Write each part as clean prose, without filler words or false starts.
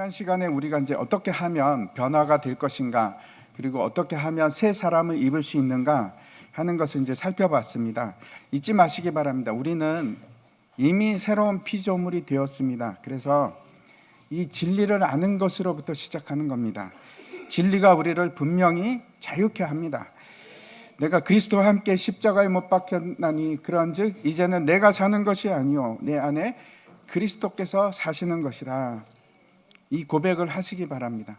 지난 시간에 우리가 이제 어떻게 하면 변화가 될 것인가, 그리고 어떻게 하면 새 사람을 입을 수 있는가 하는 것을 이제 살펴봤습니다. 잊지 마시기 바랍니다. 우리는 이미 새로운 피조물이 되었습니다. 그래서 이 진리를 아는 것으로부터 시작하는 겁니다. 진리가 우리를 분명히 자유케 합니다. 내가 그리스도와 함께 십자가에 못 박혔나니 그런즉 이제는 내가 사는 것이 아니요 내 안에 그리스도께서 사시는 것이라. 이 고백을 하시기 바랍니다.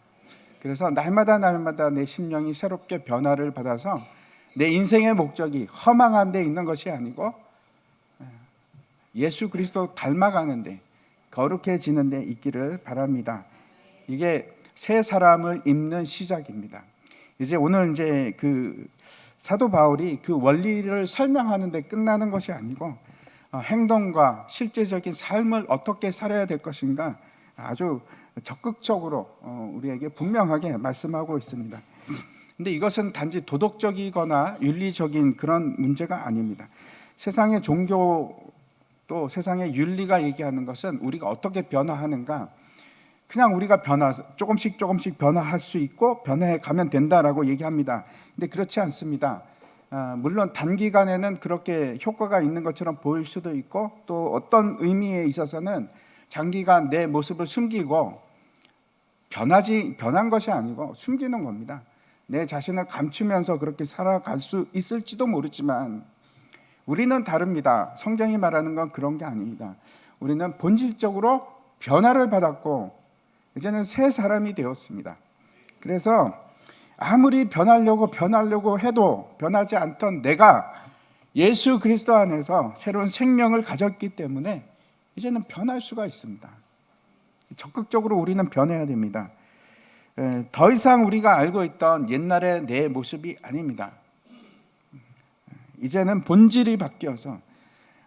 그래서 날마다 내 심령이 새롭게 변화를 받아서 내 인생의 목적이 허망한 데 있는 것이 아니고 예수 그리스도 닮아가는 데, 거룩해지는 데 있기를 바랍니다. 이게 새 사람을 입는 시작입니다. 이제 오늘 이제 그 사도 바울이 그 원리를 설명하는 데 끝나는 것이 아니고 행동과 실제적인 삶을 어떻게 살아야 될 것인가 아주 적극적으로 우리에게 분명하게 말씀하고 있습니다. 근데 이것은 단지 도덕적이거나 윤리적인 그런 문제가 아닙니다. 세상의 종교 또 세상의 윤리가 얘기하는 것은 우리가 어떻게 변화하는가, 그냥 우리가 조금씩 변화할 수 있고 변화해 가면 된다라고 얘기합니다. 근데 그렇지 않습니다. 물론 단기간에는 그렇게 효과가 있는 것처럼 보일 수도 있고, 또 어떤 의미에 있어서는 장기간 내 모습을 숨기고 변한 것이 아니고 숨기는 겁니다. 내 자신을 감추면서 그렇게 살아갈 수 있을지도 모르지만 우리는 다릅니다. 성경이 말하는 건 그런 게 아닙니다. 우리는 본질적으로 변화를 받았고 이제는 새 사람이 되었습니다. 그래서 아무리 변하려고 해도 변하지 않던 내가 예수 그리스도 안에서 새로운 생명을 가졌기 때문에 이제는 변할 수가 있습니다. 적극적으로 우리는 변해야 됩니다. 더 이상 우리가 알고 있던 옛날의 내 모습이 아닙니다. 이제는 본질이 바뀌어서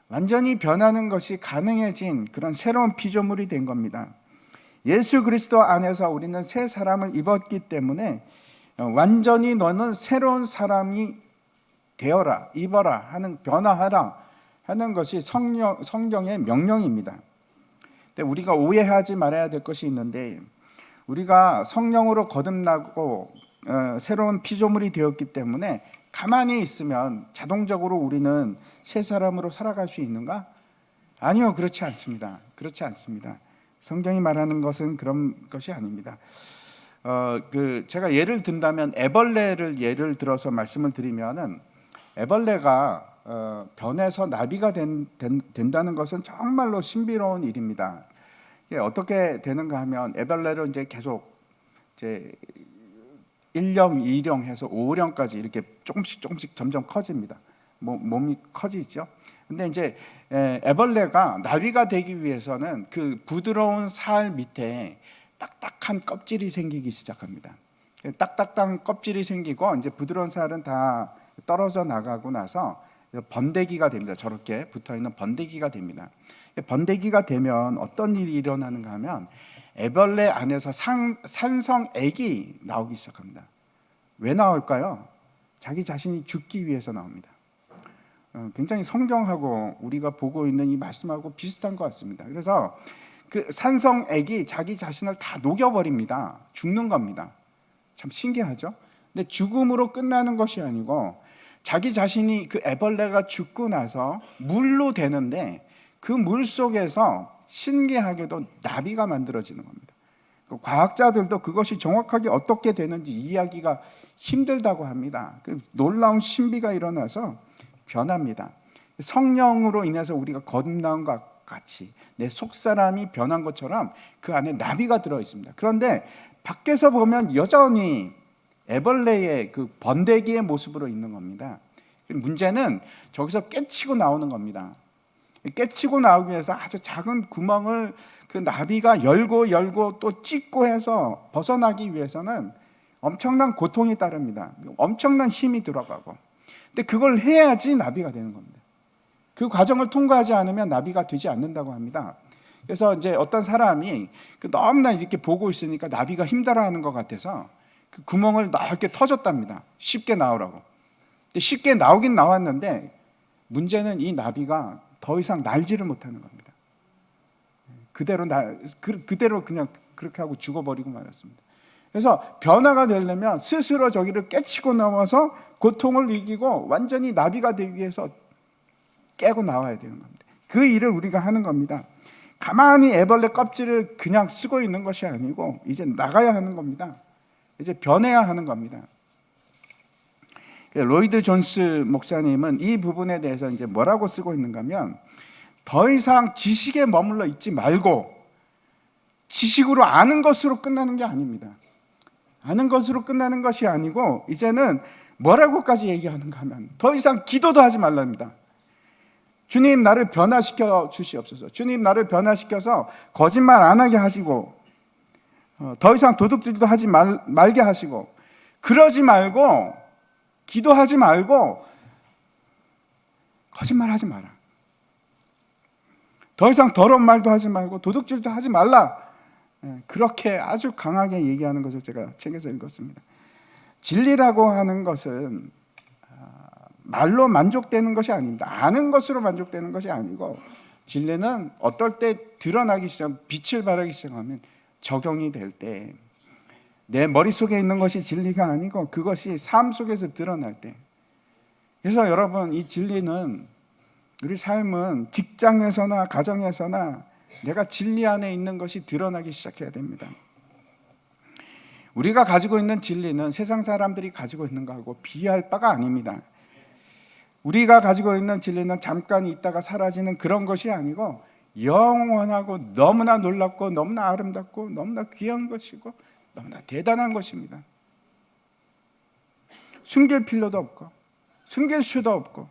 완전히 변하는 것이 가능해진 그런 새로운 피조물이 된 겁니다. 예수 그리스도 안에서 우리는 새 사람을 입었기 때문에 완전히 너는 새로운 사람이 되어라, 입어라 하는, 변화하라 하는 것이 성경의 명령입니다. 근데 우리가 오해하지 말아야 될 것이 있는데, 우리가 성령으로 거듭나고 새로운 피조물이 되었기 때문에 가만히 있으면 자동적으로 우리는 새 사람으로 살아갈 수 있는가? 아니요, 그렇지 않습니다. 성경이 말하는 것은 그런 것이 아닙니다. 제가 예를 든다면 애벌레를 예를 들어서 말씀을 드리면은, 애벌레가 변해서 나비가 된다는 것은 정말로 신비로운 일입니다. 어떻게 되는가 하면 애벌레를 이제 계속 이제 1령, 2령 해서 5령까지 이렇게 조금씩 점점 커집니다. 몸이 커지죠. 근데 이제 애벌레가 나비가 되기 위해서는 그 부드러운 살 밑에 딱딱한 껍질이 생기기 시작합니다. 딱딱한 껍질이 생기고 이제 부드러운 살은 다 떨어져 나가고 나서 번데기가 됩니다. 저렇게 붙어있는 번데기가 됩니다. 번데기가 되면 어떤 일이 일어나는가 하면 애벌레 안에서 산성액이 나오기 시작합니다. 왜 나올까요? 자기 자신이 죽기 위해서 나옵니다. 굉장히 성경하고 우리가 보고 있는 이 말씀하고 비슷한 것 같습니다. 그래서 그 산성액이 자기 자신을 다 녹여버립니다. 죽는 겁니다. 참 신기하죠? 근데 죽음으로 끝나는 것이 아니고 자기 자신이, 그 애벌레가 죽고 나서 물로 되는데 그 물 속에서 신기하게도 나비가 만들어지는 겁니다. 과학자들도 그것이 정확하게 어떻게 되는지 이해하기가 힘들다고 합니다. 그 놀라운 신비가 일어나서 변합니다. 성령으로 인해서 우리가 거듭난 것 같이 내 속사람이 변한 것처럼 그 안에 나비가 들어 있습니다. 그런데 밖에서 보면 여전히 애벌레의 그 번데기의 모습으로 있는 겁니다. 문제는 저기서 깨치고 나오는 겁니다. 깨치고 나오기 위해서 아주 작은 구멍을 그 나비가 열고 또 찢고 해서 벗어나기 위해서는 엄청난 고통이 따릅니다. 엄청난 힘이 들어가고. 근데 그걸 해야지 나비가 되는 겁니다. 그 과정을 통과하지 않으면 나비가 되지 않는다고 합니다. 그래서 이제 어떤 사람이 너무나 이렇게 보고 있으니까 나비가 힘들어하는 것 같아서 그 구멍을 넓게 터줬답니다. 쉽게 나오라고. 근데 쉽게 나오긴 나왔는데 문제는 이 나비가 더 이상 날지를 못하는 겁니다. 그대로 그냥 그렇게 하고 죽어버리고 말았습니다. 그래서 변화가 되려면 스스로 저기를 깨치고 나와서 고통을 이기고 완전히 나비가 되기 위해서 깨고 나와야 되는 겁니다. 그 일을 우리가 하는 겁니다. 가만히 애벌레 껍질을 그냥 쓰고 있는 것이 아니고 이제 나가야 하는 겁니다. 이제 변해야 하는 겁니다. 로이드 존스 목사님은 이 부분에 대해서 이제 뭐라고 쓰고 있는가 하면, 더 이상 지식에 머물러 있지 말고 지식으로 아는 것으로 끝나는 게 아닙니다. 아는 것으로 끝나는 것이 아니고 이제는 뭐라고까지 얘기하는가 하면 더 이상 기도도 하지 말랍니다. 주님 나를 변화시켜 주시옵소서. 주님 나를 변화시켜서 거짓말 안 하게 하시고 더 이상 도둑질도 하지 말게 하시고, 그러지 말고 기도하지 말고 거짓말 하지 마라. 더 이상 더러운 말도 하지 말고 도둑질도 하지 말라. 그렇게 아주 강하게 얘기하는 것을 제가 책에서 읽었습니다. 진리라고 하는 것은 말로 만족되는 것이 아닙니다. 아는 것으로 만족되는 것이 아니고, 진리는 어떨 때 드러나기 시작, 빛을 발하기 시작하면 적용이 될 때, 내 머릿속에 있는 것이 진리가 아니고 그것이 삶 속에서 드러날 때. 그래서 여러분, 이 진리는, 우리 삶은 직장에서나 가정에서나 내가 진리 안에 있는 것이 드러나기 시작해야 됩니다. 우리가 가지고 있는 진리는 세상 사람들이 가지고 있는 거하고 비할 바가 아닙니다. 우리가 가지고 있는 진리는 잠깐 있다가 사라지는 그런 것이 아니고 영원하고 너무나 놀랍고 너무나 아름답고 너무나 귀한 것이고 너무나 대단한 것입니다. 숨길 필요도 없고 숨길 수도 없고,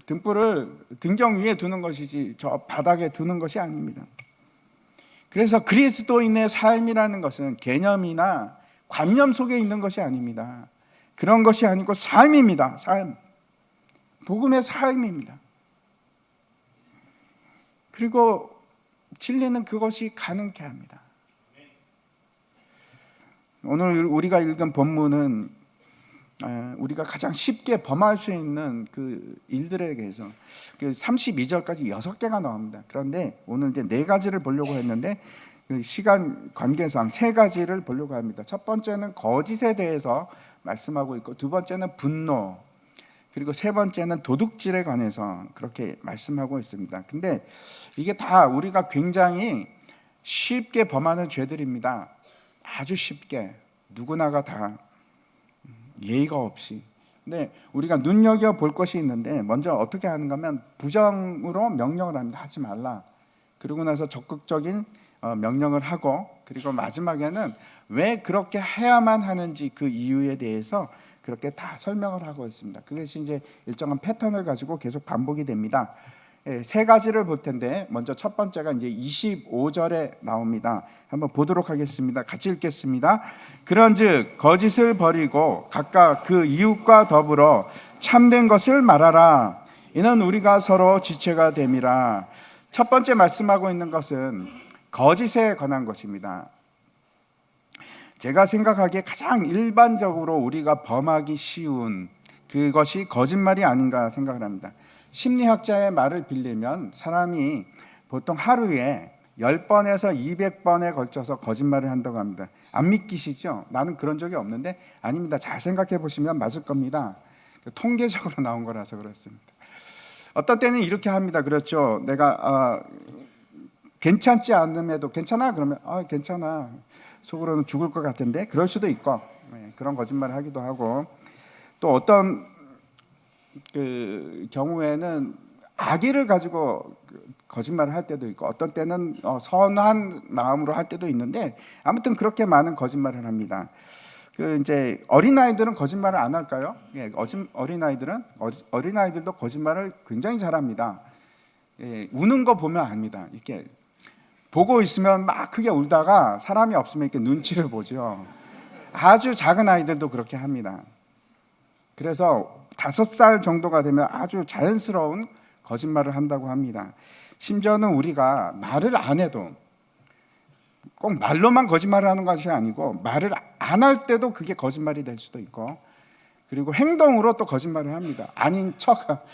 등불을 등경 위에 두는 것이지 저 바닥에 두는 것이 아닙니다. 그래서 그리스도인의 삶이라는 것은 개념이나 관념 속에 있는 것이 아닙니다. 그런 것이 아니고 삶입니다. 삶. 복음의 삶입니다. 그리고 진리는 그것이 가능케 합니다. 오늘 우리가 읽은 본문은 우리가 가장 쉽게 범할 수 있는 그 일들에 대해서 32절까지 6개가 나옵니다. 그런데 오늘 이제 4가지를 보려고 했는데 시간 관계상 3가지를 보려고 합니다. 첫 번째는 거짓에 대해서 말씀하고 있고, 두 번째는 분노, 그리고 세 번째는 도둑질에 관해서 그렇게 말씀하고 있습니다. 근데 이게 다 우리가 굉장히 쉽게 범하는 죄들입니다. 아주 쉽게, 누구나가 다 예의가 없이. 근데 우리가 눈여겨볼 것이 있는데, 먼저 어떻게 하는가 하면 부정으로 명령을 합니다. 하지 말라. 그러고 나서 적극적인 명령을 하고, 그리고 마지막에는 왜 그렇게 해야만 하는지 그 이유에 대해서 그렇게 다 설명을 하고 있습니다. 그것이 이제 일정한 패턴을 가지고 계속 반복이 됩니다. 3가지를 볼 텐데, 먼저 첫 번째가 이제 25절에 나옵니다. 한번 보도록 하겠습니다. 같이 읽겠습니다. 그런즉 거짓을 버리고 각각 그 이웃과 더불어 참된 것을 말하라. 이는 우리가 서로 지체가 됨이라. 첫 번째 말씀하고 있는 것은 거짓에 관한 것입니다. 제가 생각하기에 가장 일반적으로 우리가 범하기 쉬운 그것이 거짓말이 아닌가 생각을 합니다. 심리학자의 말을 빌리면 사람이 보통 하루에 10번에서 200번에 걸쳐서 거짓말을 한다고 합니다. 안 믿기시죠? 나는 그런 적이 없는데, 아닙니다. 잘 생각해 보시면 맞을 겁니다. 통계적으로 나온 거라서 그렇습니다. 어떤 때는 이렇게 합니다. 그렇죠. 내가 괜찮지 않음에도 괜찮아? 그러면 괜찮아. 속으로는 죽을 것 같은데, 그럴 수도 있고, 그런 거짓말을 하기도 하고, 또 어떤 그 경우에는 악의를 가지고 거짓말을 할 때도 있고, 어떤 때는 선한 마음으로 할 때도 있는데, 아무튼 그렇게 많은 거짓말을 합니다. 그 이제 어린아이들은 거짓말을 안 할까요? 예, 어린아이들도 거짓말을 굉장히 잘합니다. 예, 우는 거 보면 압니다. 이렇게 보고 있으면 막 크게 울다가 사람이 없으면 이렇게 눈치를 보죠. 아주 작은 아이들도 그렇게 합니다. 그래서 5살 정도가 되면 아주 자연스러운 거짓말을 한다고 합니다. 심지어는 우리가 말을 안 해도, 꼭 말로만 거짓말을 하는 것이 아니고 말을 안 할 때도 그게 거짓말이 될 수도 있고, 그리고 행동으로 또 거짓말을 합니다. 아닌 척.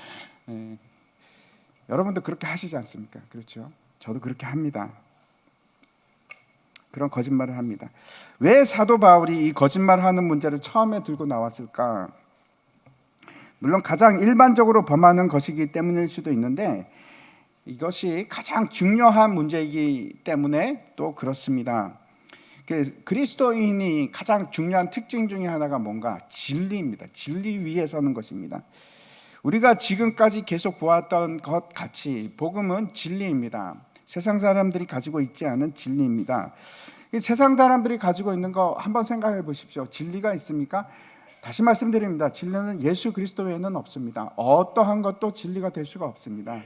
여러분도 그렇게 하시지 않습니까? 그렇죠? 저도 그렇게 합니다. 그런 거짓말을 합니다. 왜 사도 바울이 이 거짓말하는 문제를 처음에 들고 나왔을까? 물론 가장 일반적으로 범하는 것이기 때문일 수도 있는데 이것이 가장 중요한 문제이기 때문에 또 그렇습니다. 그리스도인이 가장 중요한 특징 중에 하나가 뭔가? 진리입니다. 진리 위에 서는 것입니다. 우리가 지금까지 계속 보았던 것 같이 복음은 진리입니다. 세상 사람들이 가지고 있지 않은 진리입니다. 세상 사람들이 가지고 있는 거 한번 생각해 보십시오. 진리가 있습니까? 다시 말씀드립니다. 진리는 예수 그리스도 외에는 없습니다. 어떠한 것도 진리가 될 수가 없습니다.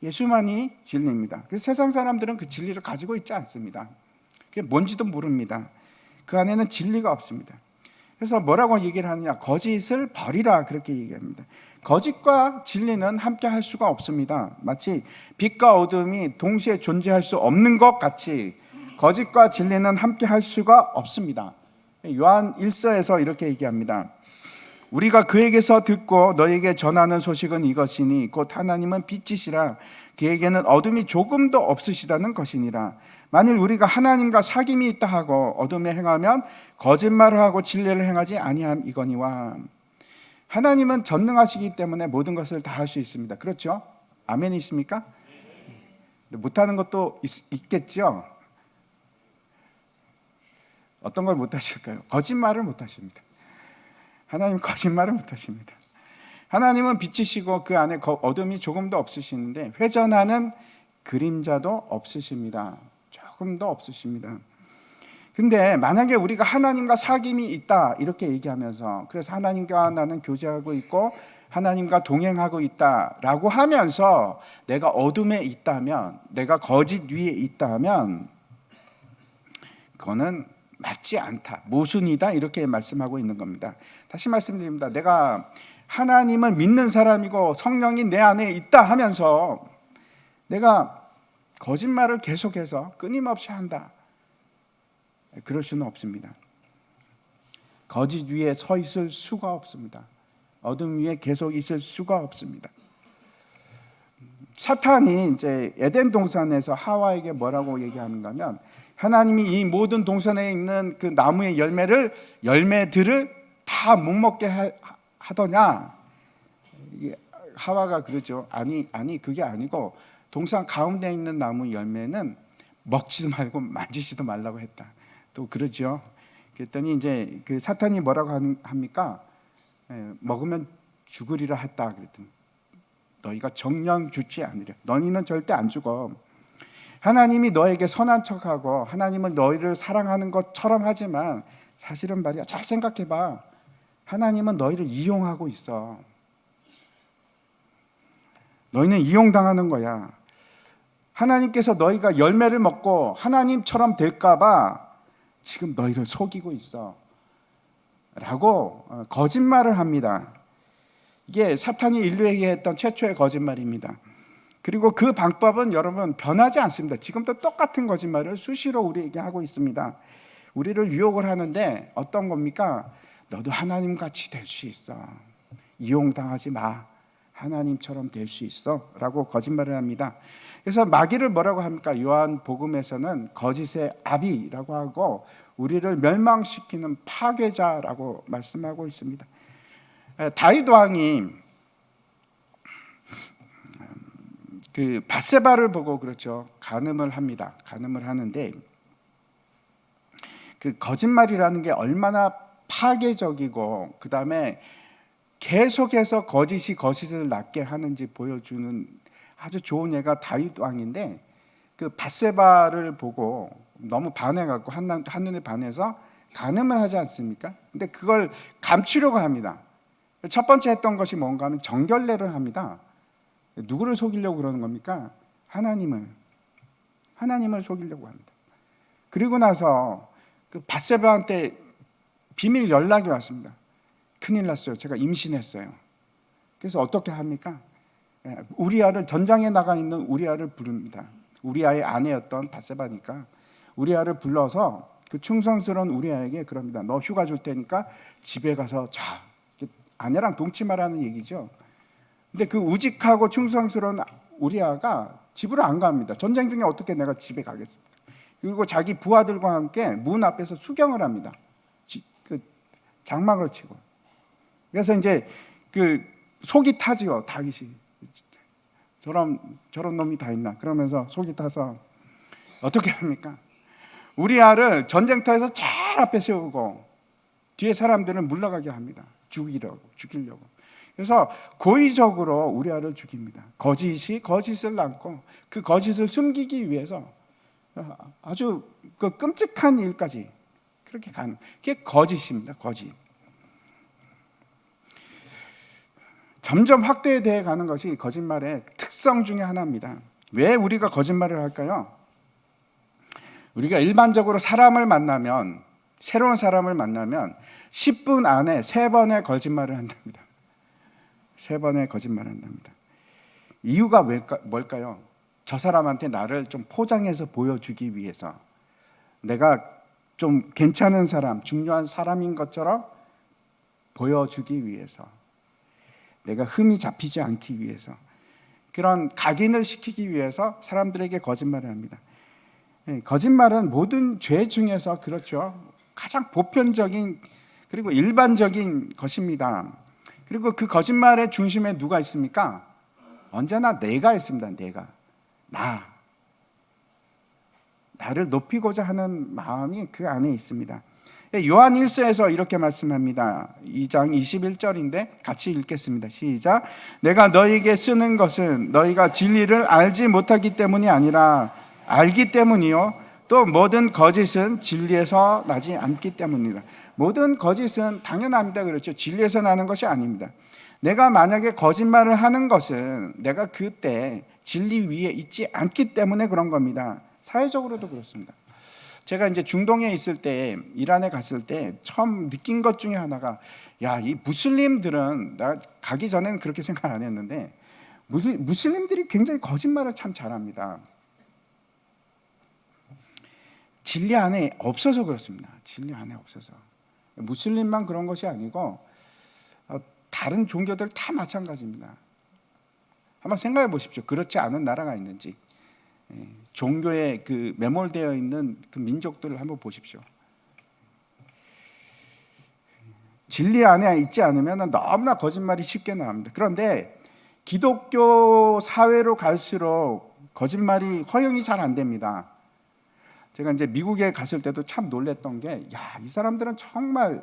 예수만이 진리입니다. 그래서 세상 사람들은 그 진리를 가지고 있지 않습니다. 그게 뭔지도 모릅니다. 그 안에는 진리가 없습니다. 그래서 뭐라고 얘기를 하느냐? 거짓을 버리라, 그렇게 얘기합니다. 거짓과 진리는 함께 할 수가 없습니다. 마치 빛과 어둠이 동시에 존재할 수 없는 것 같이 거짓과 진리는 함께 할 수가 없습니다. 요한 1서에서 이렇게 얘기합니다. 우리가 그에게서 듣고 너에게 전하는 소식은 이것이니 곧 하나님은 빛이시라 그에게는 어둠이 조금도 없으시다는 것이니라. 만일 우리가 하나님과 사귐이 있다 하고 어둠에 행하면 거짓말을 하고 진리를 행하지 아니함 이거니와. 하나님은 전능하시기 때문에 모든 것을 다 할 수 있습니다. 그렇죠? 아멘이십니까? 못하는 것도 있겠죠? 어떤 걸 못하실까요? 거짓말을 못하십니다. 하나님 거짓말을 못하십니다. 하나님은 빛이시고 그 안에 어둠이 조금도 없으시는데 회전하는 그림자도 없으십니다. 조금도 없으십니다. 근데 만약에 우리가 하나님과 사귐이 있다 이렇게 얘기하면서 그래서 하나님과 나는 교제하고 있고 하나님과 동행하고 있다라고 하면서 내가 어둠에 있다면, 내가 거짓 위에 있다면 그거는 맞지 않다, 모순이다 이렇게 말씀하고 있는 겁니다. 다시 말씀드립니다. 내가 하나님을 믿는 사람이고 성령이 내 안에 있다 하면서 내가 거짓말을 계속해서 끊임없이 한다, 그럴 수는 없습니다. 거짓 위에 서 있을 수가 없습니다. 어둠 위에 계속 있을 수가 없습니다. 사탄이 이제 에덴 동산에서 하와에게 뭐라고 얘기하는가 하면 하나님이 이 모든 동산에 있는 그 나무의 열매들을 다 못 먹게 하더냐? 하와가 그러죠. 아니 그게 아니고 동산 가운데 있는 나무 열매는 먹지도 말고 만지지도 말라고 했다. 또 그러죠. 그랬더니 이제 그 사탄이 뭐라고 합니까? 먹으면 죽으리라 했다. 그랬더니 너희가 정령 죽지 않으려. 너희는 절대 안 죽어. 하나님이 너에게 선한 척하고 하나님은 너희를 사랑하는 것처럼 하지만 사실은 말이야, 잘 생각해봐. 하나님은 너희를 이용하고 있어. 너희는 이용당하는 거야. 하나님께서 너희가 열매를 먹고 하나님처럼 될까 봐 지금 너희를 속이고 있어 라고 거짓말을 합니다. 이게 사탄이 인류에게 했던 최초의 거짓말입니다. 그리고 그 방법은 여러분 변하지 않습니다. 지금도 똑같은 거짓말을 수시로 우리에게 하고 있습니다. 우리를 유혹을 하는데 어떤 겁니까? 너도 하나님같이 될 수 있어. 이용당하지 마. 하나님처럼 될 수 있어 라고 거짓말을 합니다. 그래서 마귀를 뭐라고 합니까? 요한복음에서는 거짓의 아비라고 하고 우리를 멸망시키는 파괴자라고 말씀하고 있습니다. 다윗 왕이 그 밧세바를 보고 그렇죠, 간음을 합니다. 간음을 하는데 그 거짓말이라는 게 얼마나 파괴적이고 그 다음에 계속해서 거짓이 거짓을 낳게 하는지 보여주는 아주 좋은 예가 다윗 왕인데 그 밧세바를 보고 너무 반해갖고 한눈에 반해서 간음을 하지 않습니까? 근데 그걸 감추려고 합니다. 첫 번째 했던 것이 뭔가 하면 정결례를 합니다. 누구를 속이려고 그러는 겁니까? 하나님을 속이려고 합니다. 그리고 나서 그 밧세바한테 비밀 연락이 왔습니다. 큰일 났어요. 제가 임신했어요. 그래서 어떻게 합니까? 우리아를, 전장에 나가 있는 우리아를 부릅니다. 우리아의 아내였던 밧세바니까 우리아를 불러서 그 충성스러운 우리아에게 그럽니다. 너 휴가 줄 테니까 집에 가서 자. 아내랑 동침하라는 얘기죠. 근데 그 우직하고 충성스러운 우리아가 집으로 안 갑니다. 전쟁 중에 어떻게 내가 집에 가겠습니까? 그리고 자기 부하들과 함께 문 앞에서 수경을 합니다. 그 장막을 치고. 그래서 이제 그 속이 타지요. 다윗이 저런 놈이 다 있나? 그러면서 속이 타서 어떻게 합니까? 우리아를 전쟁터에서 제일 앞에 세우고 뒤에 사람들을 물러가게 합니다. 죽이려고. 그래서 고의적으로 우리아를 죽입니다. 거짓이 거짓을 낳고 그 거짓을 숨기기 위해서 아주 그 끔찍한 일까지 그렇게 가는 게 거짓입니다. 거짓. 점점 확대되어 가는 것이 거짓말의 특성 중에 하나입니다. 왜 우리가 거짓말을 할까요? 우리가 일반적으로 새로운 사람을 만나면 10분 안에 3번의 거짓말을 한답니다. 3번의 거짓말을 한답니다. 이유가 뭘까요? 저 사람한테 나를 좀 포장해서 보여주기 위해서, 내가 좀 괜찮은 사람, 중요한 사람인 것처럼 보여주기 위해서, 내가 흠이 잡히지 않기 위해서, 그런 각인을 시키기 위해서 사람들에게 거짓말을 합니다. 거짓말은 모든 죄 중에서 그렇죠, 가장 보편적인 그리고 일반적인 것입니다. 그리고 그 거짓말의 중심에 누가 있습니까? 언제나 내가 있습니다. 나를 높이고자 하는 마음이 그 안에 있습니다. 요한 1서에서 이렇게 말씀합니다. 2장 21절인데 같이 읽겠습니다. 시작. 내가 너희에게 쓰는 것은 너희가 진리를 알지 못하기 때문이 아니라 알기 때문이요, 또 모든 거짓은 진리에서 나지 않기 때문이다. 모든 거짓은 당연합니다. 그렇죠. 진리에서 나는 것이 아닙니다. 내가 만약에 거짓말을 하는 것은 내가 그때 진리 위에 있지 않기 때문에 그런 겁니다. 사회적으로도 그렇습니다. 제가 이제 중동에 있을 때, 이란에 갔을 때 처음 느낀 것 중에 하나가, 이 무슬림들은, 나 가기 전에는 그렇게 생각 안 했는데, 무슬림들이 굉장히 거짓말을 참 잘합니다. 진리 안에 없어서 그렇습니다. 진리 안에 없어서. 무슬림만 그런 것이 아니고 다른 종교들 다 마찬가지입니다. 한번 생각해 보십시오. 그렇지 않은 나라가 있는지, 종교에 그 매몰되어 있는 그 민족들을 한번 보십시오. 진리 안에 있지 않으면 너무나 거짓말이 쉽게 나옵니다. 그런데 기독교 사회로 갈수록 거짓말이 허용이 잘 안 됩니다. 제가 이제 미국에 갔을 때도 참 놀랬던 게, 이 사람들은 정말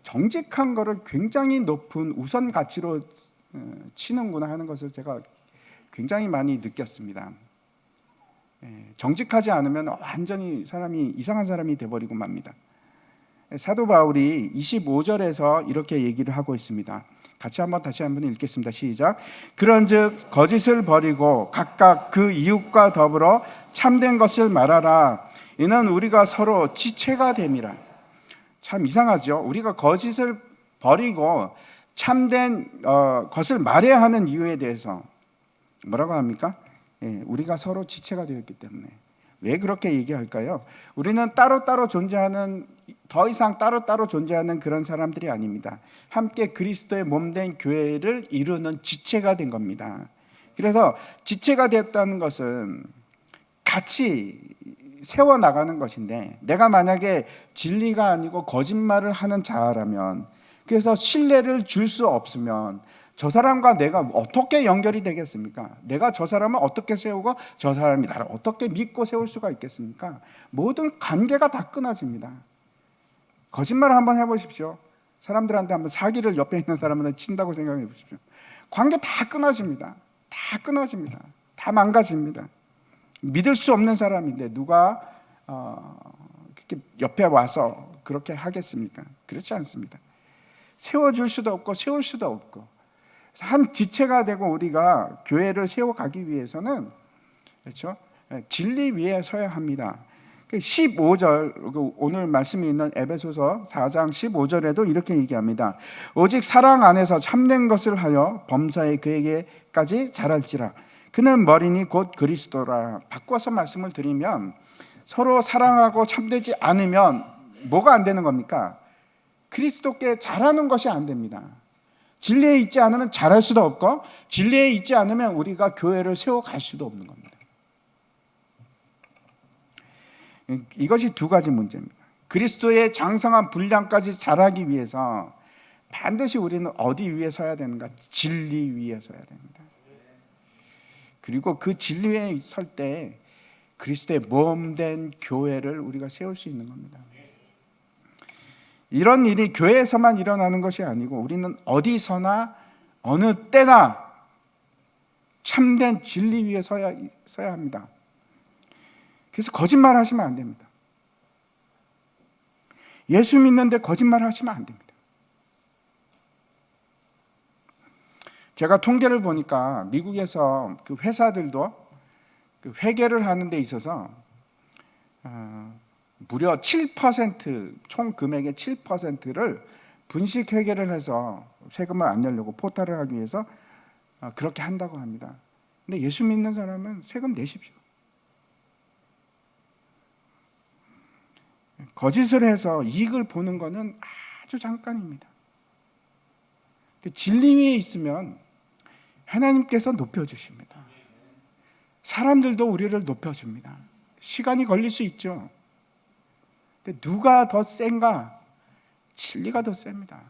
정직한 거를 굉장히 높은 우선 가치로 치는구나 하는 것을 제가 굉장히 많이 느꼈습니다. 정직하지 않으면 완전히 사람이 이상한 사람이 돼버리고 맙니다. 사도 바울이 25절에서 이렇게 얘기를 하고 있습니다. 다시 한번 읽겠습니다. 시작. 그런즉 거짓을 버리고 각각 그 이웃과 더불어 참된 것을 말하라. 이는 우리가 서로 지체가 됨이라. 참 이상하죠. 우리가 거짓을 버리고 참된 것을 말해야 하는 이유에 대해서 뭐라고 합니까? 우리가 서로 지체가 되었기 때문에. 왜 그렇게 얘기할까요? 우리는 따로따로 존재하는, 더 이상 따로따로 존재하는 그런 사람들이 아닙니다. 함께 그리스도의 몸된 교회를 이루는 지체가 된 겁니다. 그래서 지체가 됐다는 것은 같이 세워나가는 것인데, 내가 만약에 진리가 아니고 거짓말을 하는 자라면, 그래서 신뢰를 줄 수 없으면 저 사람과 내가 어떻게 연결이 되겠습니까? 내가 저 사람을 어떻게 세우고 저 사람이 나를 어떻게 믿고 세울 수가 있겠습니까? 모든 관계가 다 끊어집니다. 거짓말을 한번 해보십시오. 사람들한테 한번 사기를 옆에 있는 사람한테 친다고 생각해 보십시오. 관계 다 끊어집니다. 다 망가집니다. 믿을 수 없는 사람인데 누가 그렇게 옆에 와서 그렇게 하겠습니까? 그렇지 않습니다. 세워줄 수도 없고 세울 수도 없고, 한 지체가 되고 우리가 교회를 세워가기 위해서는, 그렇죠, 진리 위에 서야 합니다. 15절, 오늘 말씀이 있는 에베소서 4장 15절에도 이렇게 얘기합니다. 오직 사랑 안에서 참된 것을 하여 범사에 그에게까지 자랄지라. 그는 머리니 곧 그리스도라. 바꿔서 말씀을 드리면, 서로 사랑하고 참되지 않으면 뭐가 안 되는 겁니까? 그리스도께 자라는 것이 안 됩니다. 진리에 있지 않으면 잘할 수도 없고, 진리에 있지 않으면 우리가 교회를 세워갈 수도 없는 겁니다. 이것이 두 가지 문제입니다. 그리스도의 장성한 분량까지 자라기 위해서 반드시 우리는 어디 위에 서야 되는가? 진리 위에 서야 됩니다. 그리고 그 진리 위에 설 때 그리스도의 몸된 교회를 우리가 세울 수 있는 겁니다. 이런 일이 교회에서만 일어나는 것이 아니고 우리는 어디서나 어느 때나 참된 진리 위에 서야 합니다. 그래서 거짓말 하시면 안 됩니다. 예수 믿는데 거짓말 하시면 안 됩니다. 제가 통계를 보니까 미국에서 그 회사들도 그 회계를 하는 데 있어서 무려 7%, 총 금액의 7%를 분식 회계를 해서 세금을 안 내려고 포탈을 하기 위해서 그렇게 한다고 합니다. 근데 예수 믿는 사람은 세금 내십시오. 거짓을 해서 이익을 보는 것은 아주 잠깐입니다. 근데 진리 위에 있으면 하나님께서 높여주십니다. 사람들도 우리를 높여줍니다. 시간이 걸릴 수 있죠. 근데 누가 더 센가? 진리가 더 셉니다.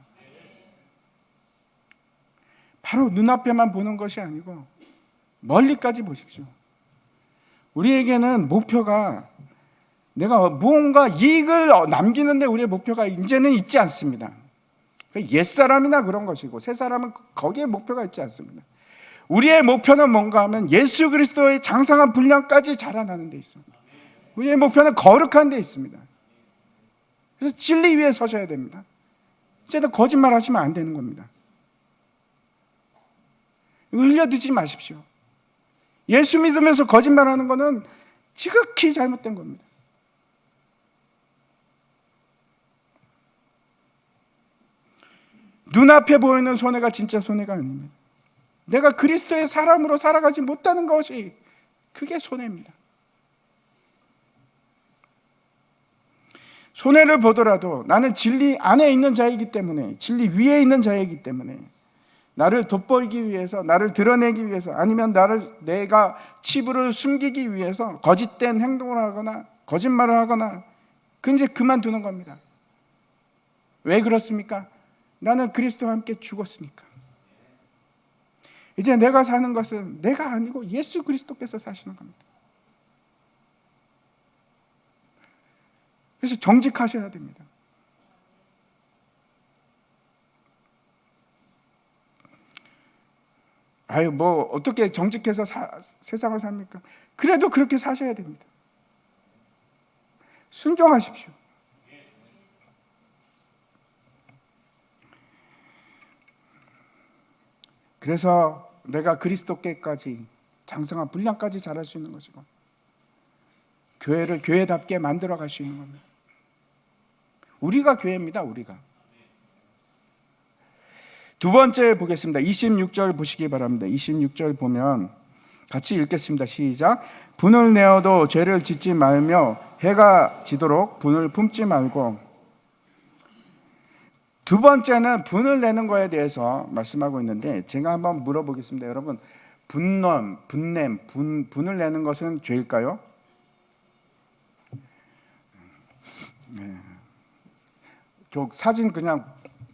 바로 눈앞에만 보는 것이 아니고 멀리까지 보십시오. 우리에게는 목표가 내가 무언가 이익을 남기는데 우리의 목표가 이제는 있지 않습니다. 옛사람이나 그런 것이고 새사람은 거기에 목표가 있지 않습니다. 우리의 목표는 뭔가 하면 예수 그리스도의 장성한 분량까지 자라나는 데 있습니다. 우리의 목표는 거룩한 데 있습니다. 그래서 진리 위에 서셔야 됩니다. 이제는 거짓말 하시면 안 되는 겁니다. 흘려듣지 마십시오. 예수 믿으면서 거짓말하는 것은 지극히 잘못된 겁니다. 눈앞에 보이는 손해가 진짜 손해가 아닙니다. 내가 그리스도의 사람으로 살아가지 못하는 것이 그게 손해입니다. 손해를 보더라도 나는 진리 안에 있는 자이기 때문에, 진리 위에 있는 자이기 때문에 나를 돋보이기 위해서, 나를 드러내기 위해서, 아니면 내가 치부를 숨기기 위해서 거짓된 행동을 하거나 거짓말을 하거나 이제 그만두는 겁니다. 왜 그렇습니까? 나는 그리스도와 함께 죽었으니까. 이제 내가 사는 것은 내가 아니고 예수 그리스도께서 사시는 겁니다. 그래서 정직하셔야 됩니다. 뭐 어떻게 정직해서 세상을 삽니까? 그래도 그렇게 사셔야 됩니다. 순종하십시오. 그래서 내가 그리스도께까지 장성한 분량까지 자랄 수 있는 것이고 교회를 교회답게 만들어 갈 수 있는 겁니다. 우리가 교회입니다. 우리가. 두 번째 보겠습니다. 26절 보시기 바랍니다. 26절 보면 같이 읽겠습니다. 시작. 분을 내어도 죄를 짓지 말며 해가 지도록 분을 품지 말고. 두 번째는 분을 내는 거에 대해서 말씀하고 있는데 제가 한번 물어보겠습니다. 여러분, 분을 내는 것은 죄일까요? 네. 저 사진 그냥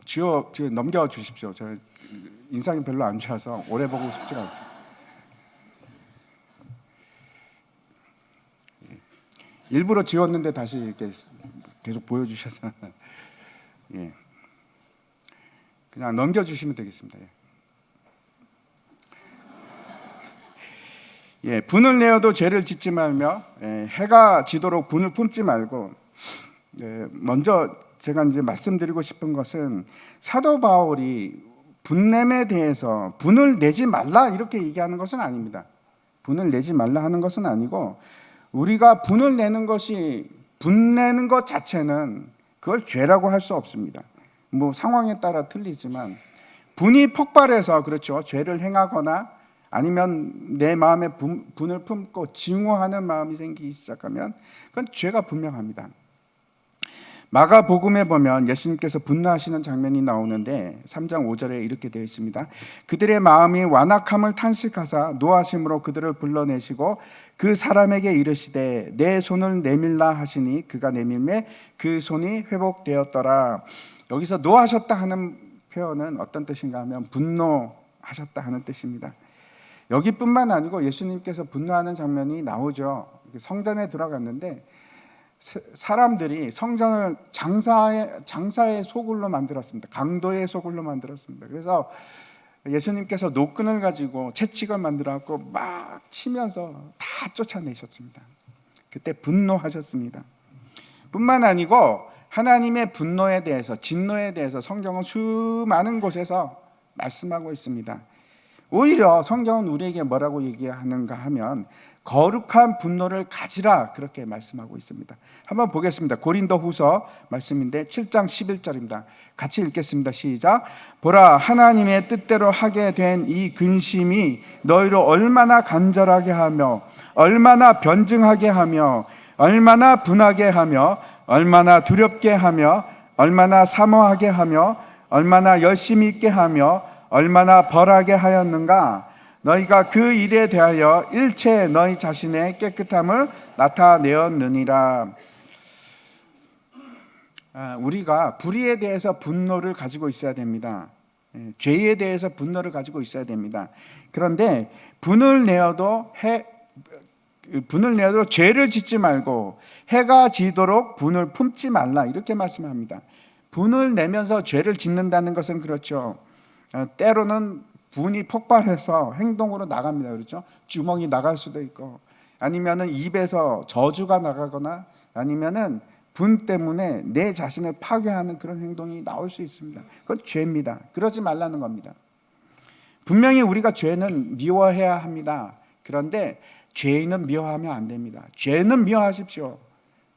지워 넘겨 주십시오. 저 인상이 별로 안 좋아서 오래 보고 싶지가 않습니다. 일부러 지웠는데 다시 이렇게 계속 보여주셔서 예. 그냥 넘겨주시면 되겠습니다. 예, 분을 내어도 죄를 짓지 말며 해가 지도록 분을 품지 말고. 먼저 제가 이제 말씀드리고 싶은 것은 사도 바울이 분냄에 대해서 분을 내지 말라 이렇게 얘기하는 것은 아닙니다. 분을 내지 말라 하는 것은 아니고 우리가 분을 내는 것이 분내는 것 자체는 그걸 죄라고 할 수 없습니다. 뭐 상황에 따라 틀리지만 분이 폭발해서 그렇죠. 죄를 행하거나 아니면 내 마음에 분을 품고 증오하는 마음이 생기기 시작하면 그건 죄가 분명합니다. 마가복음에 보면 예수님께서 분노하시는 장면이 나오는데 3장 5절에 이렇게 되어 있습니다. 그들의 마음이 완악함을 탄식하사 노하심으로 그들을 불러내시고 그 사람에게 이르시되 내 손을 내밀라 하시니 그가 내밀매 그 손이 회복되었더라. 여기서 노하셨다 하는 표현은 어떤 뜻인가 하면 분노하셨다 하는 뜻입니다. 여기뿐만 아니고 예수님께서 분노하는 장면이 나오죠. 성전에 들어갔는데 사람들이 성전을 장사의 소굴로 만들었습니다. 강도의 소굴로 만들었습니다. 그래서 예수님께서 노끈을 가지고 채찍을 만들어갖고 막 치면서 다 쫓아내셨습니다. 그때 분노하셨습니다. 뿐만 아니고 하나님의 분노에 대해서, 진노에 대해서 성경은 수많은 곳에서 말씀하고 있습니다. 오히려 성경은 우리에게 뭐라고 얘기하는가 하면 거룩한 분노를 가지라, 그렇게 말씀하고 있습니다. 한번 보겠습니다. 고린도후서 말씀인데 7장 11절입니다. 같이 읽겠습니다. 시작. 보라, 하나님의 뜻대로 하게 된 이 근심이 너희로 얼마나 간절하게 하며 얼마나 변증하게 하며 얼마나 분하게 하며 얼마나 두렵게 하며 얼마나 사모하게 하며 얼마나 열심히 있게 하며 얼마나 벌하게 하였는가. 너희가 그 일에 대하여 일체 너희 자신의 깨끗함을 나타내었느니라. 우리가 불의에 대해서 분노를 가지고 있어야 됩니다. 죄에 대해서 분노를 가지고 있어야 됩니다. 그런데 분을 내어도 죄를 짓지 말고 해가 지도록 분을 품지 말라, 이렇게 말씀합니다. 분을 내면서 죄를 짓는다는 것은 그렇죠. 때로는 분이 폭발해서 행동으로 나갑니다. 그렇죠? 주먹이 나갈 수도 있고, 아니면은 입에서 저주가 나가거나, 아니면은 분 때문에 내 자신을 파괴하는 그런 행동이 나올 수 있습니다. 그건 죄입니다. 그러지 말라는 겁니다. 분명히 우리가 죄는 미워해야 합니다. 그런데 죄인은 미워하면 안 됩니다. 죄는 미워하십시오.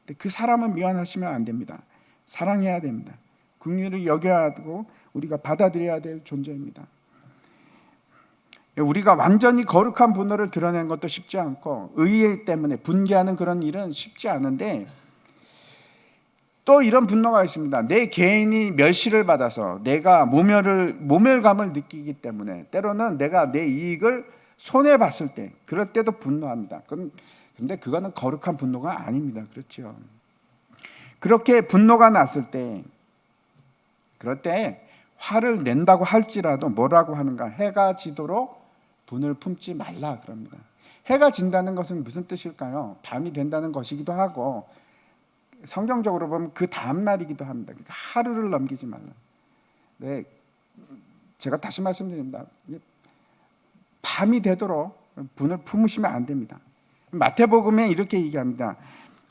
근데 그 사람은 미워하시면 안 됩니다. 사랑해야 됩니다. 긍휼히 여겨야 하고 우리가 받아들여야 될 존재입니다. 우리가 완전히 거룩한 분노를 드러내는 것도 쉽지 않고, 의의 때문에 분개하는 그런 일은 쉽지 않은데, 또 이런 분노가 있습니다. 내 개인이 멸시를 받아서 내가 모멸감을 느끼기 때문에, 때로는 내가 내 이익을 손해봤을 때, 그럴 때도 분노합니다. 근데 그거는 거룩한 분노가 아닙니다. 그렇죠? 그렇게 분노가 났을 때, 그럴 때 화를 낸다고 할지라도 뭐라고 하는가? 해가 지도록 분을 품지 말라 그럽니다. 해가 진다는 것은 무슨 뜻일까요? 밤이 된다는 것이기도 하고, 성경적으로 보면 그 다음 날이기도 합니다. 그러니까 하루를 넘기지 말라. 네, 제가 다시 말씀드립니다. 밤이 되도록 분을 품으시면 안 됩니다. 마태복음에 이렇게 얘기합니다.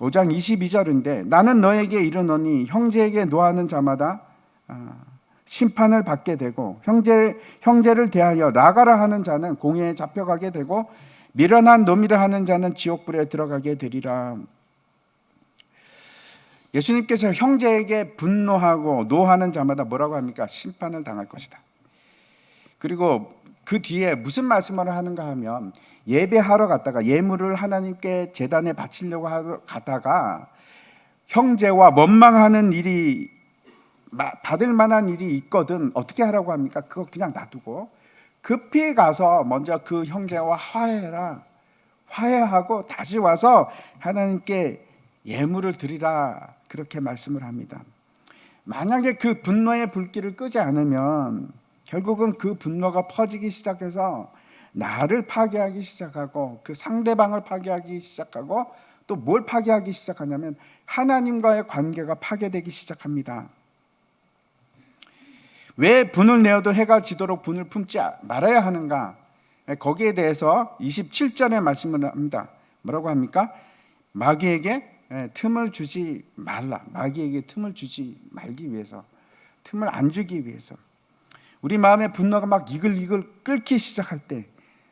5장 22절인데 나는 너에게 이르노니 형제에게 노하는 자마다 심판을 받게 되고 형제를 대하여 나가라 하는 자는 공회에 잡혀가게 되고 미련한 놈이라 하는 자는 지옥불에 들어가게 되리라. 예수님께서 형제에게 분노하고 노하는 자마다 뭐라고 합니까? 심판을 당할 것이다. 그리고 그 뒤에 무슨 말씀을 하는가 하면, 예배하러 갔다가 예물을 하나님께 제단에 바치려고 하러 가다가 형제와 원망하는 일이, 받을 만한 일이 있거든 어떻게 하라고 합니까? 그거 그냥 놔두고 급히 가서 먼저 그 형제와 화해해라. 화해하고 다시 와서 하나님께 예물을 드리라, 그렇게 말씀을 합니다. 만약에 그 분노의 불길을 끄지 않으면 결국은 그 분노가 퍼지기 시작해서 나를 파괴하기 시작하고 그 상대방을 파괴하기 시작하고, 또 뭘 파괴하기 시작하냐면 하나님과의 관계가 파괴되기 시작합니다. 왜 분을 내어도 해가 지도록 분을 품지 말아야 하는가? 거기에 대해서 27절에 말씀을 합니다. 뭐라고 합니까? 마귀에게 틈을 주지 말라. 마귀에게 틈을 주지 말기 위해서, 틈을 안 주기 위해서. 우리 마음의 분노가 막 이글이글 끓기 시작할 때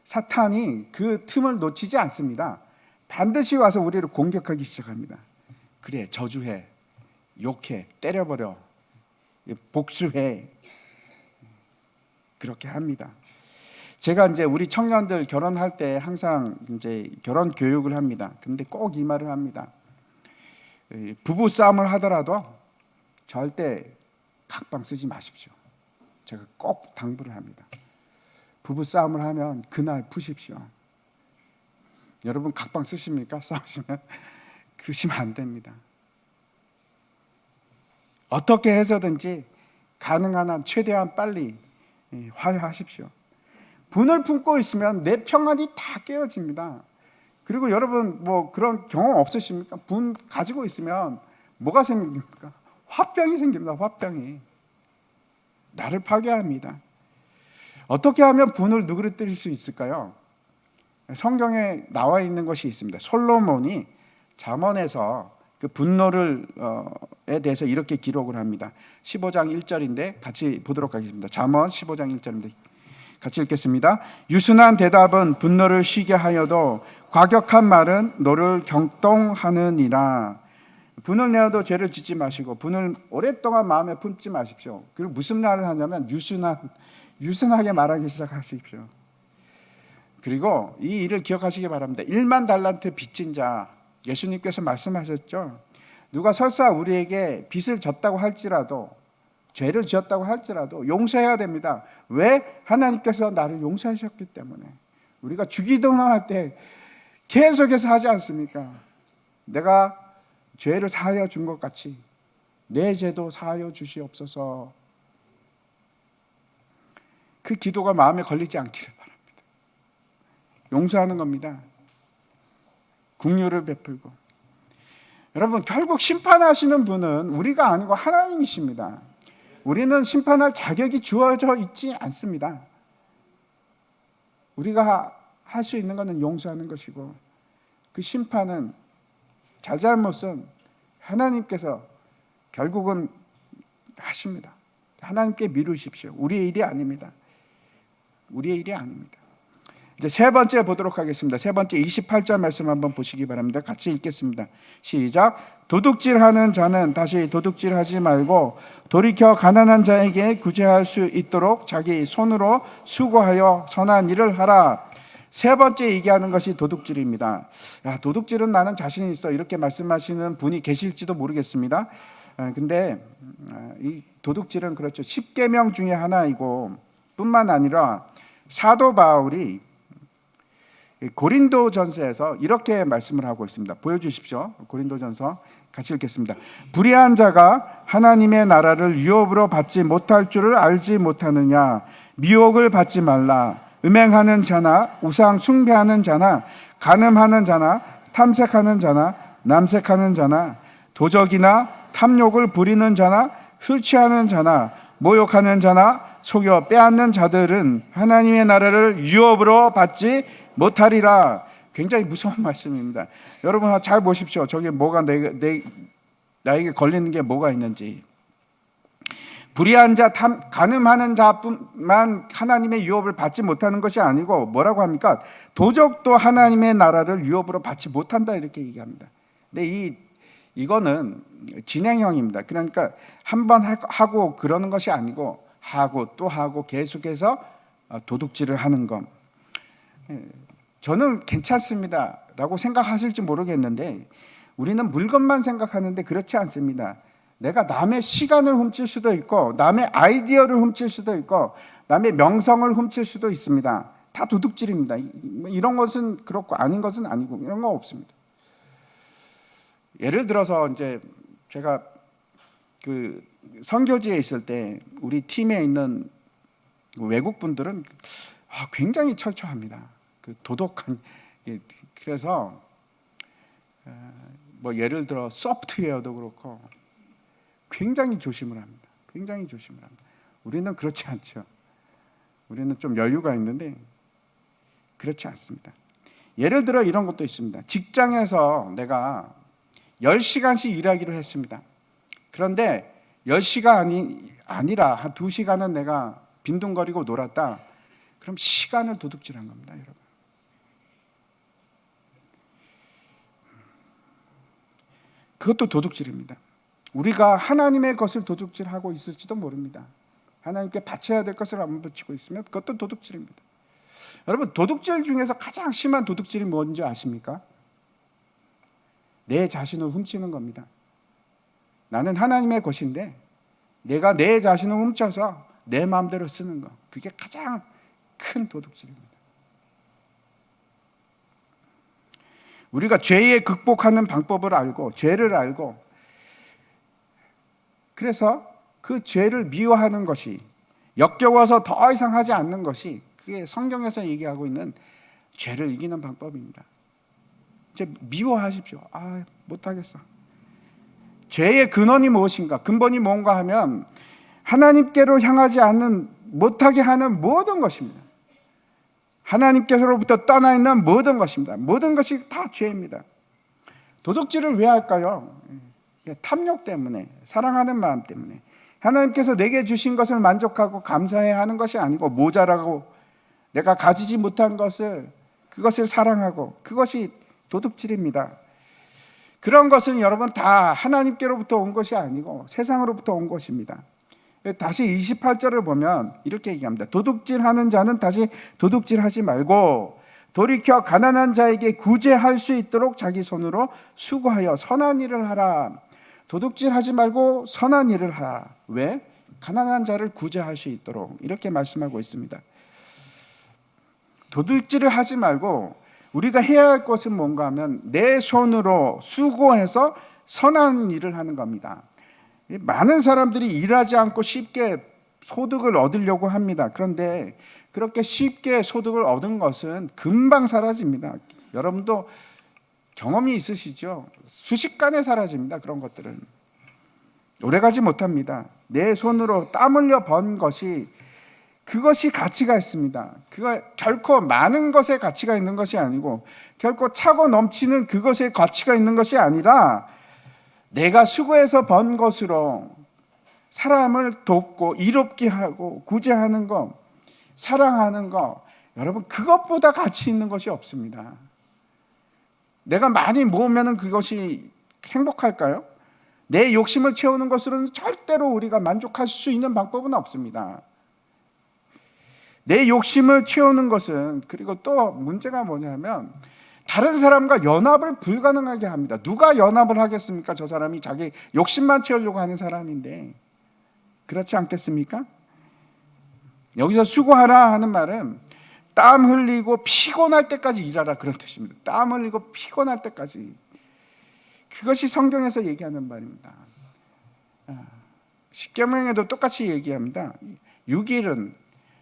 사탄이 그 틈을 놓치지 않습니다. 반드시 와서 우리를 공격하기 시작합니다. 그래, 저주해, 욕해, 때려버려, 복수해, 그렇게 합니다. 제가 이제 우리 청년들 결혼할 때 항상 이제 결혼 교육을 합니다. 근데 꼭 이 말을 합니다. 부부 싸움을 하더라도 절대 각방 쓰지 마십시오. 제가 꼭 당부를 합니다. 부부 싸움을 하면 그날 푸십시오. 여러분 각방 쓰십니까? 싸우시면? 그러시면 안 됩니다. 어떻게 해서든지 가능한 한 최대한 빨리 화해하십시오. 분을 품고 있으면 내 평안이 다 깨어집니다. 그리고 여러분 뭐 그런 경험 없으십니까? 분 가지고 있으면 뭐가 생깁니까? 화병이 생깁니다. 화병이. 나를 파괴합니다. 어떻게 하면 분을 누그러뜨릴 수 있을까요? 성경에 나와 있는 것이 있습니다. 솔로몬이 잠언에서 그 분노를에 대해서 이렇게 기록을 합니다. 15장 1절인데 같이 보도록 하겠습니다. 잠언 15장 1절인데 같이 읽겠습니다. 유순한 대답은 분노를 쉬게 하여도 과격한 말은 너를 경동하느니라. 분을 내어도 죄를 짓지 마시고 분을 오랫동안 마음에 품지 마십시오. 그리고 무슨 말을 하냐면 유순하게 말하기 시작하십시오. 그리고 이 일을 기억하시기 바랍니다. 1만 달란트 빚진 자, 예수님께서 말씀하셨죠. 누가 설사 우리에게 빚을 졌다고 할지라도, 죄를 지었다고 할지라도 용서해야 됩니다. 왜? 하나님께서 나를 용서하셨기 때문에. 우리가 주기도문할 때 계속해서 하지 않습니까? 내가 죄를 사하여 준 것 같이 내 죄도 사하여 주시옵소서. 그 기도가 마음에 걸리지 않기를 바랍니다. 용서하는 겁니다. 긍휼을 베풀고. 여러분 결국 심판하시는 분은 우리가 아니고 하나님이십니다. 우리는 심판할 자격이 주어져 있지 않습니다. 우리가 할 수 있는 것은 용서하는 것이고, 그 심판은 잘잘못은 하나님께서 결국은 하십니다. 하나님께 미루십시오. 우리의 일이 아닙니다. 우리의 일이 아닙니다. 이제 세 번째 보도록 하겠습니다. 세 번째 28절 말씀 한번 보시기 바랍니다. 같이 읽겠습니다. 시작. 도둑질하는 자는 다시 도둑질하지 말고 돌이켜 가난한 자에게 구제할 수 있도록 자기 손으로 수고하여 선한 일을 하라. 세 번째 얘기하는 것이 도둑질입니다. 야, 도둑질은 나는 자신 있어, 이렇게 말씀하시는 분이 계실지도 모르겠습니다. 근데 이 도둑질은 그렇죠. 10계명 중에 하나이고 뿐만 아니라 사도 바울이 고린도전서에서 이렇게 말씀을 하고 있습니다. 보여주십시오. 고린도전서 같이 읽겠습니다. 불의한 자가 하나님의 나라를 유업으로 받지 못할 줄을 알지 못하느냐. 미혹을 받지 말라. 음행하는 자나 우상 숭배하는 자나 간음하는 자나 탐색하는 자나 남색하는 자나 도적이나 탐욕을 부리는 자나 술 취하는 자나 모욕하는 자나 속여 빼앗는 자들은 하나님의 나라를 유업으로 받지 못하리라. 굉장히 무서운 말씀입니다. 여러분 잘 보십시오. 저게 뭐가 나에게 걸리는 게 뭐가 있는지. 불의한 자, 간음하는 자뿐만 하나님의 유업을 받지 못하는 것이 아니고 뭐라고 합니까? 도적도 하나님의 나라를 유업으로 받지 못한다, 이렇게 얘기합니다. 근데 이거는 진행형입니다. 그러니까 한 번 하고 그러는 것이 아니고 하고 또 하고 계속해서 도둑질을 하는 것. 저는 괜찮습니다 라고 생각하실지 모르겠는데 우리는 물건만 생각하는데 그렇지 않습니다. 내가 남의 시간을 훔칠 수도 있고 남의 아이디어를 훔칠 수도 있고 남의 명성을 훔칠 수도 있습니다. 다 도둑질입니다. 이런 것은 그렇고 아닌 것은 아니고 이런 거 없습니다. 예를 들어서 이제 제가 그 선교지에 있을 때 우리 팀에 있는 외국 분들은 굉장히 철저합니다. 그 도덕한. 그래서 뭐 예를 들어 소프트웨어도 그렇고 굉장히 조심을 합니다. 굉장히 조심을 합니다. 우리는 그렇지 않죠. 우리는 좀 여유가 있는데 그렇지 않습니다. 예를 들어 이런 것도 있습니다. 직장에서 내가 10시간씩 일하기로 했습니다. 그런데 10시간이 아니라 한 2시간은 내가 빈둥거리고 놀았다. 그럼 시간을 도둑질한 겁니다, 여러분. 그것도 도둑질입니다. 우리가 하나님의 것을 도둑질하고 있을지도 모릅니다. 하나님께 바쳐야 될 것을 안 바치고 있으면 그것도 도둑질입니다. 여러분, 도둑질 중에서 가장 심한 도둑질이 뭔지 아십니까? 내 자신을 훔치는 겁니다. 나는 하나님의 것인데 내가 내 자신을 훔쳐서 내 마음대로 쓰는 거, 그게 가장 큰 도둑질입니다. 우리가 죄에 극복하는 방법을 알고 죄를 알고 그래서 그 죄를 미워하는 것이, 역겨워서 더 이상 하지 않는 것이, 그게 성경에서 얘기하고 있는 죄를 이기는 방법입니다. 이제 미워하십시오. 못하겠어. 죄의 근원이 무엇인가? 근본이 뭔가 하면 하나님께로 향하지 않는, 못하게 하는 모든 것입니다. 하나님께서로부터 떠나 있는 모든 것입니다. 모든 것이 다 죄입니다. 도둑질을 왜 할까요? 탐욕 때문에, 사랑하는 마음 때문에. 하나님께서 내게 주신 것을 만족하고 감사해야 하는 것이 아니고, 모자라고 내가 가지지 못한 것을, 그것을 사랑하고, 그것이 도둑질입니다. 그런 것은 여러분 다 하나님께로부터 온 것이 아니고 세상으로부터 온 것입니다. 다시 28절을 보면 이렇게 얘기합니다. 도둑질하는 자는 다시 도둑질하지 말고 돌이켜 가난한 자에게 구제할 수 있도록 자기 손으로 수고하여 선한 일을 하라. 도둑질하지 말고 선한 일을 하라. 왜? 가난한 자를 구제할 수 있도록, 이렇게 말씀하고 있습니다. 도둑질을 하지 말고 우리가 해야 할 것은 뭔가 하면 내 손으로 수고해서 선한 일을 하는 겁니다. 많은 사람들이 일하지 않고 쉽게 소득을 얻으려고 합니다. 그런데 그렇게 쉽게 소득을 얻은 것은 금방 사라집니다. 여러분도 경험이 있으시죠? 순식간에 사라집니다. 그런 것들은 오래가지 못합니다. 내 손으로 땀 흘려 번 것이, 그것이 가치가 있습니다. 그거 결코 많은 것에 가치가 있는 것이 아니고, 결코 차고 넘치는 그것에 가치가 있는 것이 아니라, 내가 수고해서 번 것으로 사람을 돕고 이롭게 하고 구제하는 것, 사랑하는 것, 여러분 그것보다 가치 있는 것이 없습니다. 내가 많이 모으면 그것이 행복할까요? 내 욕심을 채우는 것으로는 절대로 우리가 만족할 수 있는 방법은 없습니다. 내 욕심을 채우는 것은, 그리고 또 문제가 뭐냐면 다른 사람과 연합을 불가능하게 합니다. 누가 연합을 하겠습니까? 저 사람이 자기 욕심만 채우려고 하는 사람인데. 그렇지 않겠습니까? 여기서 수고하라 하는 말은 땀 흘리고 피곤할 때까지 일하라, 그런 뜻입니다. 땀 흘리고 피곤할 때까지. 그것이 성경에서 얘기하는 말입니다. 십계명에도 똑같이 얘기합니다. 6일은,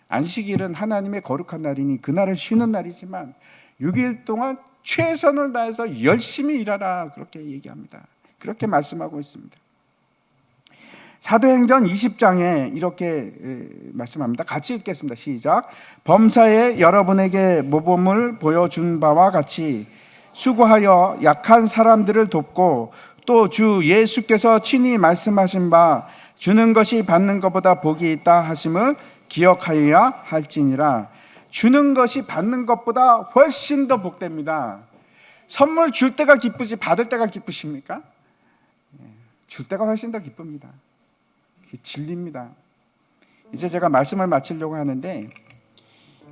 안식일은 하나님의 거룩한 날이니 그날은 쉬는 날이지만 6일 동안 최선을 다해서 열심히 일하라, 그렇게 얘기합니다. 그렇게 말씀하고 있습니다. 사도행전 20장에 이렇게 말씀합니다. 같이 읽겠습니다. 시작. 범사에 여러분에게 모범을 보여준 바와 같이 수고하여 약한 사람들을 돕고 또 주 예수께서 친히 말씀하신 바 주는 것이 받는 것보다 복이 있다 하심을 기억하여야 할지니라. 주는 것이 받는 것보다 훨씬 더 복됩니다. 선물 줄 때가 기쁘지 받을 때가 기쁘십니까? 줄 때가 훨씬 더 기쁩니다. 그게 진리입니다. 이제 제가 말씀을 마치려고 하는데,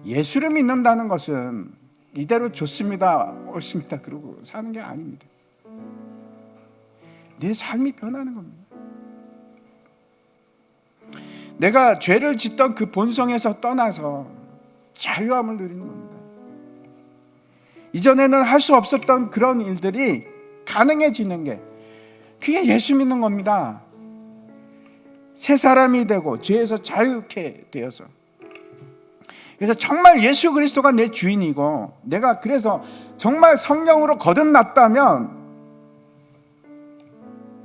예수를 믿는다는 것은 이대로 좋습니다, 옳습니다 그러고 사는 게 아닙니다. 내 삶이 변하는 겁니다. 내가 죄를 짓던 그 본성에서 떠나서 자유함을 누리는 겁니다. 이전에는 할 수 없었던 그런 일들이 가능해지는 게, 그게 예수 믿는 겁니다. 새 사람이 되고 죄에서 자유케 되어서. 그래서 정말 예수 그리스도가 내 주인이고, 내가 그래서 정말 성령으로 거듭났다면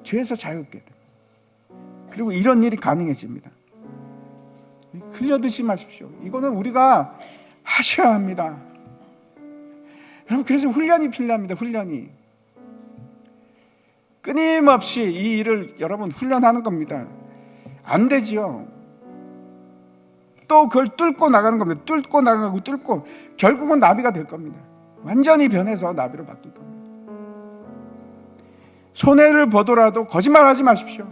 죄에서 자유케 됩니다. 그리고 이런 일이 가능해집니다. 흘려드시 마십시오. 이거는 우리가 하셔야 합니다. 여러분, 그래서 훈련이 필요합니다. 훈련이 끊임없이 이 일을 여러분 훈련하는 겁니다. 안 되지요. 또 그걸 뚫고 나가는 겁니다. 뚫고 나가고 뚫고 결국은 나비가 될 겁니다. 완전히 변해서 나비로 바뀔 겁니다. 손해를 보더라도 거짓말하지 마십시오.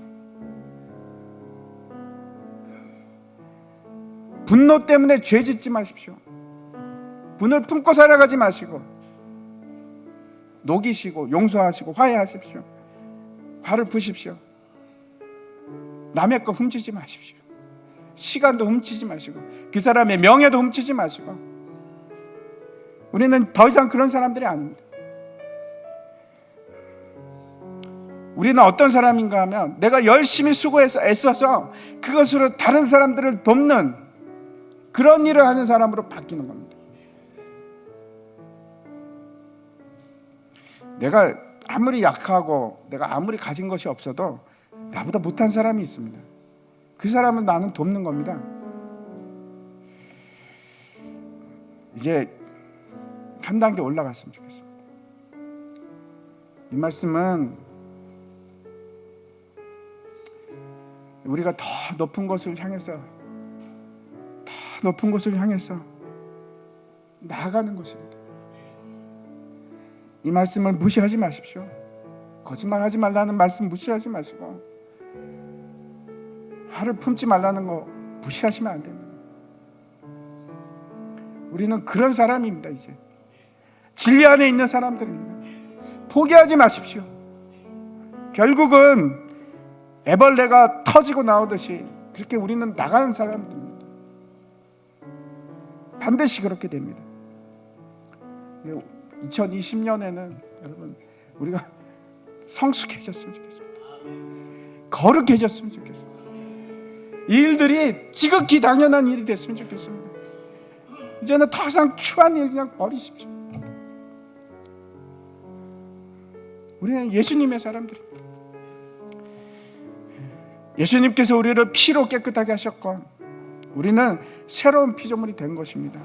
분노 때문에 죄 짓지 마십시오. 분을 품고 살아가지 마시고 녹이시고 용서하시고 화해하십시오. 화를 푸십시오. 남의 거 훔치지 마십시오. 시간도 훔치지 마시고 그 사람의 명예도 훔치지 마시고. 우리는 더 이상 그런 사람들이 아닙니다. 우리는 어떤 사람인가 하면 내가 열심히 수고해서 애써서 그것으로 다른 사람들을 돕는 그런 일을 하는 사람으로 바뀌는 겁니다. 내가 아무리 약하고 내가 아무리 가진 것이 없어도 나보다 못한 사람이 있습니다. 그 사람은 나는 돕는 겁니다. 이제 한 단계 올라갔으면 좋겠습니다. 이 말씀은 우리가 더 높은 곳을 향해서 나아가는 것입니다. 이 말씀을 무시하지 마십시오. 거짓말하지 말라는 말씀 무시하지 마시고 화를 품지 말라는 거 무시하시면 안 됩니다. 우리는 그런 사람입니다. 이제 진리 안에 있는 사람들입니다. 포기하지 마십시오. 결국은 애벌레가 터지고 나오듯이 그렇게 우리는 나가는 사람들입니다. 반드시 그렇게 됩니다. 2020년에는 여러분 우리가 성숙해졌으면 좋겠습니다. 거룩해졌으면 좋겠습니다. 이 일들이 지극히 당연한 일이 됐으면 좋겠습니다. 이제는 더 이상 추한 일 그냥 버리십시오. 우리는 예수님의 사람들입니다. 예수님께서 우리를 피로 깨끗하게 하셨고 우리는 새로운 피조물이 된 것입니다.